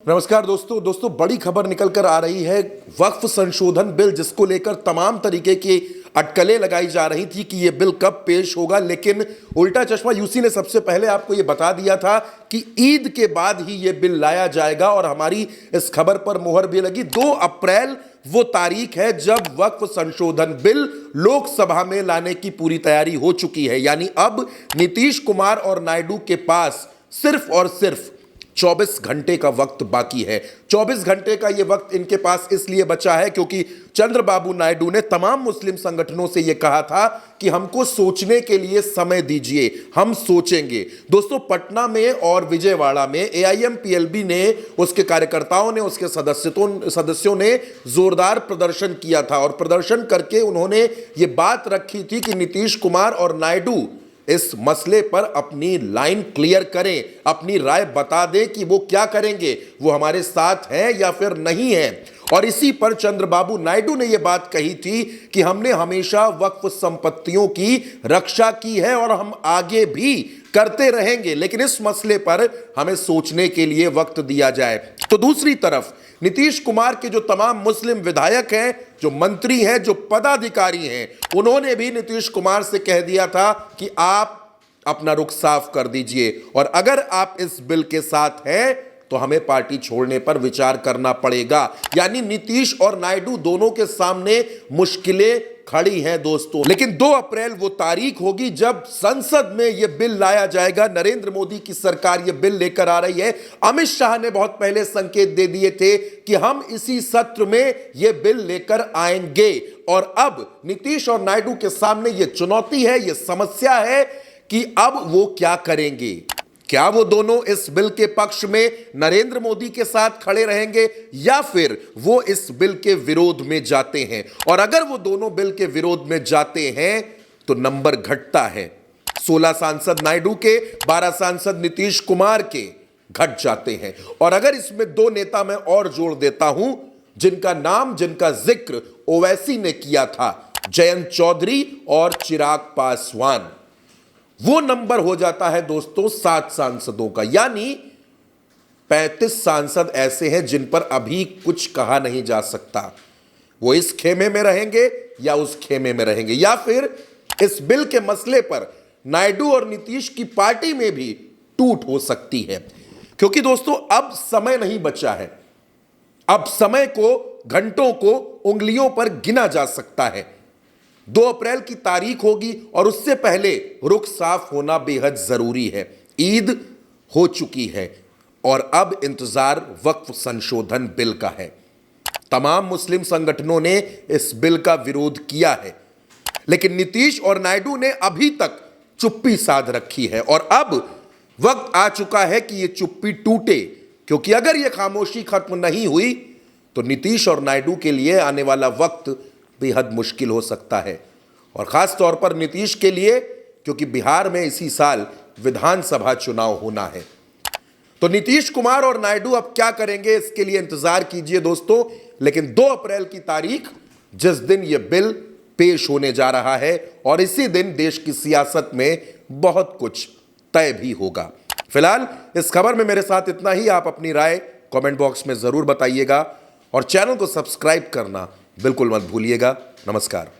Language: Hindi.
नमस्कार दोस्तों बड़ी खबर निकल कर आ रही है। वक्फ संशोधन बिल जिसको लेकर तमाम तरीके की अटकलें लगाई जा रही थी कि यह बिल कब पेश होगा, लेकिन उल्टा चश्मा यूसी ने सबसे पहले आपको यह बता दिया था कि ईद के बाद ही यह बिल लाया जाएगा और हमारी इस खबर पर मुहर भी लगी। 2 अप्रैल वो तारीख है जब वक्फ संशोधन बिल लोकसभा में लाने की पूरी तैयारी हो चुकी है। यानी अब नीतीश कुमार और नायडू के पास सिर्फ और सिर्फ 24 घंटे का वक्त बाकी है। 24 घंटे का यह वक्त इनके पास इसलिए बचा है क्योंकि चंद्रबाबू नायडू ने तमाम मुस्लिम संगठनों से यह कहा था कि हमको सोचने के लिए समय दीजिए, हम सोचेंगे। दोस्तों, पटना में और विजयवाड़ा में एआईएमपीएलबी ने, उसके कार्यकर्ताओं ने, उसके सदस्यों ने जोरदार प्रदर्शन किया था और प्रदर्शन करके उन्होंने यह बात रखी थी कि नीतीश कुमार और नायडू इस मसले पर अपनी लाइन क्लियर करें, अपनी राय बता दें कि वो क्या करेंगे, वो हमारे साथ हैं या फिर नहीं है। और इसी पर चंद्रबाबू नायडू ने यह बात कही थी कि हमने हमेशा वक्फ संपत्तियों की रक्षा की है और हम आगे भी करते रहेंगे, लेकिन इस मसले पर हमें सोचने के लिए वक्त दिया जाए। तो दूसरी तरफ नीतीश कुमार के जो तमाम मुस्लिम विधायक हैं, जो मंत्री हैं, जो पदाधिकारी हैं, उन्होंने भी नीतीश कुमार से कह दिया था कि आप अपना रुख साफ कर दीजिए और अगर आप इस बिल के साथ हैं तो हमें पार्टी छोड़ने पर विचार करना पड़ेगा। यानी नीतीश और नायडू दोनों के सामने मुश्किलें खड़ी हैं दोस्तों। लेकिन 2 अप्रैल वो तारीख होगी जब संसद में यह बिल लाया जाएगा। नरेंद्र मोदी की सरकार यह बिल लेकर आ रही है। अमित शाह ने बहुत पहले संकेत दे दिए थे कि हम इसी सत्र में यह बिल लेकर आएंगे और अब नीतीश और नायडू के सामने यह चुनौती है, यह समस्या है कि अब वो क्या करेंगे। क्या वो दोनों इस बिल के पक्ष में नरेंद्र मोदी के साथ खड़े रहेंगे या फिर वो इस बिल के विरोध में जाते हैं। और अगर वो दोनों बिल के विरोध में जाते हैं तो नंबर घटता है। 16 सांसद नायडू के, 12 सांसद नीतीश कुमार के घट जाते हैं। और अगर इसमें 2 नेता मैं और जोड़ देता हूं जिनका जिक्र ओवैसी ने किया था, जयंत चौधरी और चिराग पासवान, वो नंबर हो जाता है दोस्तों 7 सांसदों का। यानी 35 सांसद ऐसे हैं जिन पर अभी कुछ कहा नहीं जा सकता। वो इस खेमे में रहेंगे या उस खेमे में रहेंगे, या फिर इस बिल के मसले पर नायडू और नीतीश की पार्टी में भी टूट हो सकती है। क्योंकि दोस्तों अब समय नहीं बचा है। अब समय को, घंटों को उंगलियों पर गिना जा सकता है। 2 अप्रैल की तारीख होगी और उससे पहले रुख साफ होना बेहद जरूरी है। ईद हो चुकी है और अब इंतजार वक्फ संशोधन बिल का है। तमाम मुस्लिम संगठनों ने इस बिल का विरोध किया है, लेकिन नीतीश और नायडू ने अभी तक चुप्पी साध रखी है और अब वक्त आ चुका है कि यह चुप्पी टूटे। क्योंकि अगर यह खामोशी खत्म नहीं हुई तो नीतीश और नायडू के लिए आने वाला वक्त बेहद मुश्किल हो सकता है। और खास तौर पर नीतीश के लिए, क्योंकि बिहार में इसी साल विधानसभा चुनाव होना है। तो नीतीश कुमार और नायडू अब क्या करेंगे, इसके लिए इंतजार कीजिए दोस्तों। लेकिन 2 अप्रैल की तारीख, जिस दिन यह बिल पेश होने जा रहा है, और इसी दिन देश की सियासत में बहुत कुछ तय भी होगा। फिलहाल इस खबर में मेरे साथ इतना ही। आप अपनी राय कमेंट बॉक्स में जरूर बताइएगा और चैनल को सब्सक्राइब करना बिल्कुल मत भूलिएगा। नमस्कार।